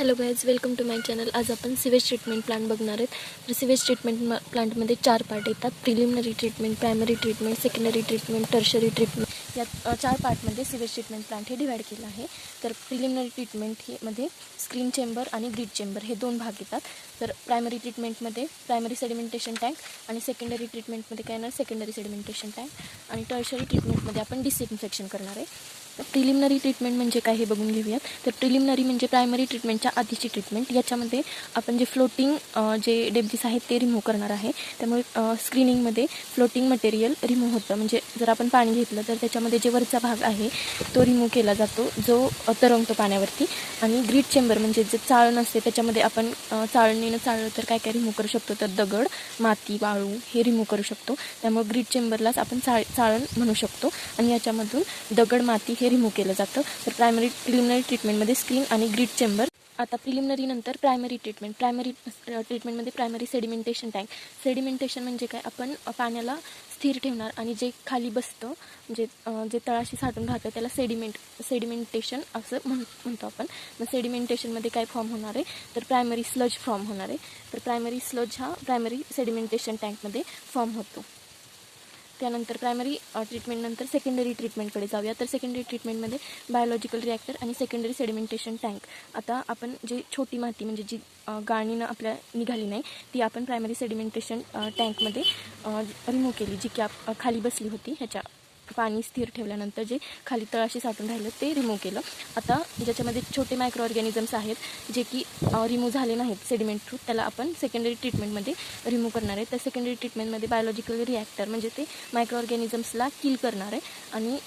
Hello guys, welcome to my channel. आज आपण sewage treatment plant बघणार आहेत. तर सिवेज ट्रीटमेंट प्लांटमध्ये 4 पार्ट येतात. Preliminary treatment, primary treatment, secondary treatment, tertiary treatment. या 4 पार्टमध्ये सिवेज ट्रीटमेंट प्लांट हे डिवाईड केलं आहे. तर प्रिलिमिनरी ट्रीटमेंट हे मध्ये स्क्रीन चेंबर आणि ग्रीड चेंबर हे 2 भाग येतात. तर प्रायमरी ट्रीटमेंटमध्ये प्रायमरी सेडिमेंटेशन टँक आणि सेकंडरी ट्रीटमेंटमध्ये काय येणार, सेकंडरी सेडिमेंटेशन टँक आणि टर्शरी ट्रीटमेंटमध्ये आपण डिसइन्फेक्शन करणार आहे. तर प्रिलिमिनरी ट्रीटमेंट म्हणजे काय हे बघून घेऊयात. तर प्रिलिमिनरी म्हणजे प्रायमरी ट्रीटमेंटच्या आधीची ट्रीटमेंट. याच्यामध्ये आपण जे फ्लोटिंग जे डेब्रिस आहेत ते रिमूव्ह करणार आहे. त्यामुळे स्क्रीनिंगमध्ये फ्लोटिंग मटेरियल रिमूव्ह होतं. म्हणजे जर आपण पाणी घेतलं तर त्याच्यामध्ये जे वरचा भाग आहे तो रिमूव्ह केला जातो, जो तरंगतो पाण्यावरती. आणि ग्रीड चेंबर म्हणजे जे चाळण असते त्याच्यामध्ये आपण चाळणीनं चाळलं तर काय काय रिमूव्ह करू शकतो, तर दगड, माती, वाळू हे रिमूव्ह करू शकतो. त्यामुळे ग्रीड चेंबरलाच आपण चाळण म्हणू शकतो. आणि याच्यामधून दगड, माती हे रिमूव्ह केलं जातं. तर प्रिलिमिनरी ट्रीटमेंटमध्ये स्क्रीन आणि ग्रीड चेंबर. आता प्रिलिमिनरी नंतर प्रायमरी ट्रीटमेंट. प्रायमरी ट्रीटमेंटमध्ये प्रायमरी सेडिमेंटेशन टँक. सेडिमेंटेशन म्हणजे काय, आपण पाण्याला स्थिर ठेवणार आणि जे खाली बसतं म्हणजे जे तळाशी साठून राहतं त्याला सेडिमेंटेशन असं म्हणतो आपण. मग सेडिमेंटेशनमध्ये काय फॉर्म होणार आहे, तर प्रायमरी स्लज फॉर्म होणार आहे. तर प्रायमरी स्लज हा प्रायमरी सेडिमेंटेशन टँकमध्ये फॉर्म होतो. त्यानंतर प्रायमरी ट्रीटमेंटनंतर सेकंडरी ट्रीटमेंटकडे जाऊया. तर सेकंडरी ट्रीटमेंटमध्ये बायोलॉजिकल रिॲक्टर आणि सेकंडरी सेडिमेंटेशन टँक. आता आपण जे छोटी माती म्हणजे जी गाळणीनं आपल्या निघाली नाही ती आपण प्रायमरी सेडिमेंटेशन टँकमध्ये रिमूव्ह केली, जी की खाली बसली होती. ह्याच्या पाणी स्थिर ठेवल्यानंतर जे खाली तळाशी साठून राहिलं ते रिमूव्ह केलं. आता ज्याच्यामध्ये छोटे मायक्रो ऑर्गॅनिझम्स आहेत जे की रिमूव्ह झाले नाहीत सेडिमेंट थ्रू, त्याला आपण सेकंडरी ट्रीटमेंटमध्ये रिमूव्ह करणार आहे. तर सेकंडरी ट्रीटमेंटमध्ये बायोलॉजिकल रिॲक्टर म्हणजे ते मायक्रो ऑर्गॅनिझम्सला किल करणार आहे. आणि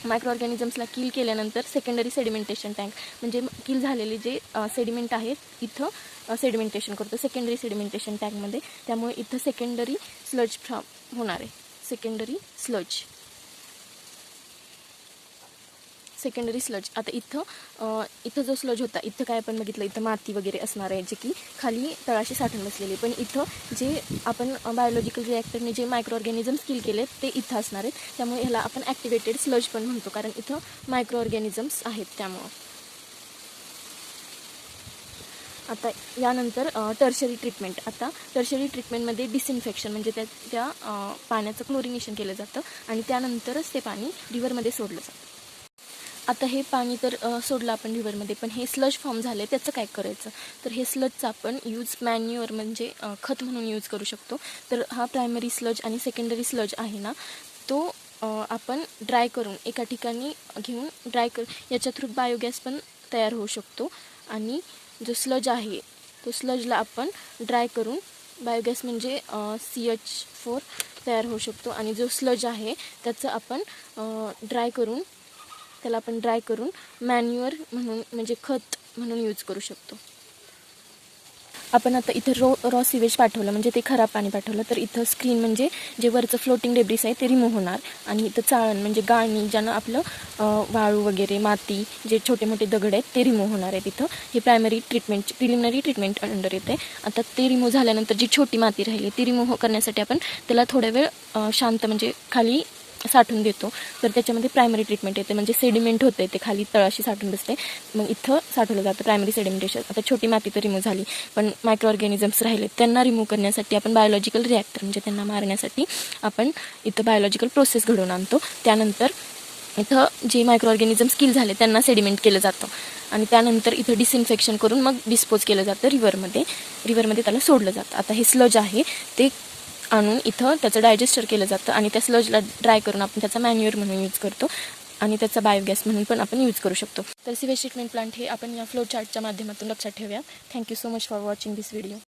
मायक्रो ऑर्गॅनिझम्सला किल केल्यानंतर सेकंडरी सेडिमेंटेशन टँक म्हणजे किल झालेले जे सेडिमेंट आहेत इथं सेडिमेंटेशन करतो सेकंडरी सेडिमेंटेशन टँकमध्ये. त्यामुळे इथं सेकंडरी स्लज फॉर्म होणार आहे. Secondary sludge. आता इथं जो स्लज होता, इथं काय आपण बघितलं, इथं माती वगैरे असणार आहे जे की खाली तळाशी साठून बसलेली. पण इथं जे आपण बायोलॉजिकल रिॲक्टरने जे मायक्रो ऑर्गॅनिझम्स किल केले ते इथं असणार आहेत. त्यामुळे ह्याला आपण ॲक्टिवेटेड स्लज पण म्हणतो, कारण इथं मायक्रो ऑर्गॅनिझम्स आहेत त्यामुळं. आता यानंतर टर्शरी ट्रीटमेंट. आता टर्शरी ट्रीटमेंटमध्ये डिसइन्फेक्शन म्हणजे त्या पाण्याचं क्लोरिनेशन केलं जातं आणि त्यानंतरच ते पाणी रिव्हरमध्ये सोडलं जातं. आता हे पाणी तर सोडलं आपण रिव्हरमध्ये, पण हे स्लज फॉर्म झालं आहे त्याचं काय करायचं, तर हे स्लजचं आपण यूज मॅन्युअर म्हणजे खत म्हणून यूज करू शकतो. तर हा प्रायमरी स्लज आणि सेकंडरी स्लज आहे ना, तो आपण ड्राय करून एका ठिकाणी घेऊन याच्या थ्रू बायोगॅस पण तयार होऊ शकतो. आणि जो स्लज आहे तो स्लजला आपण ड्राय करून बायोगॅस म्हणजे CH4 तयार होऊ शकतो. आणि जो स्लज आहे त्याचं आपण ड्राय करून मॅन्युअर म्हणून म्हणजे खत म्हणून यूज करू शकतो. आपण आता इथं रॉ सिवेज पाठवलं म्हणजे ते खराब पाणी पाठवलं, तर इथं स्क्रीन म्हणजे जे वरचं फ्लोटिंग डेब्रिस आहे ते रिमूव्ह होणार. आणि इथं चाळण म्हणजे गाळणी, ज्यानं आपलं वाळू वगैरे, माती, जे छोटे मोठे दगड आहेत ते रिमूव्ह होणार आहेत. इथं हे प्रिलिमिनरी ट्रीटमेंट अंडर येते. आता ते रिमूव्ह झाल्यानंतर जी छोटी माती राहिली ती रिमूव्ह करण्यासाठी आपण त्याला थोड्या वेळ शांत म्हणजे खाली साठून देतो. तर त्याच्यामध्ये प्रायमरी ट्रीटमेंट येते, म्हणजे सेडिमेंट होते ते खाली तळाशी साठून बसते, मग इथं साठवलं जातं प्रायमरी सेडिमेंटेशन. आता छोटी माती तर रिमूव्ह झाली, पण मायक्रो ऑर्गॅनिझम्स राहिले त्यांना रिमूव्ह करण्यासाठी आपण बायोलॉजिकल रिॲक्टर म्हणजे त्यांना मारण्यासाठी आपण इथं बायोलॉजिकल प्रोसेस घडवून आणतो. त्यानंतर इथं जे मायक्रो ऑर्गॅनिझम्स किल झाले त्यांना सेडिमेंट केलं जातं आणि त्यानंतर इथं डिसइन्फेक्शन करून मग डिस्पोज केलं जातं रिव्हरमध्ये त्याला सोडलं जातं. आता हे स्लज आहे ते आणून इथं त्याचं डायजेस्टर केलं जातं आणि त्या स्लजला ड्राय करून आपण त्याचा मॅन्युअर म्हणून यूज करतो आणि त्याचा बायोगॅस म्हणून पण आपण यूज करू शकतो. तर सिवेज ट्रीटमेंट प्लांट हे आपण या फ्लो चार्टच्या माध्यमातून लक्षात ठेवूया. Thank you so much for watching this video.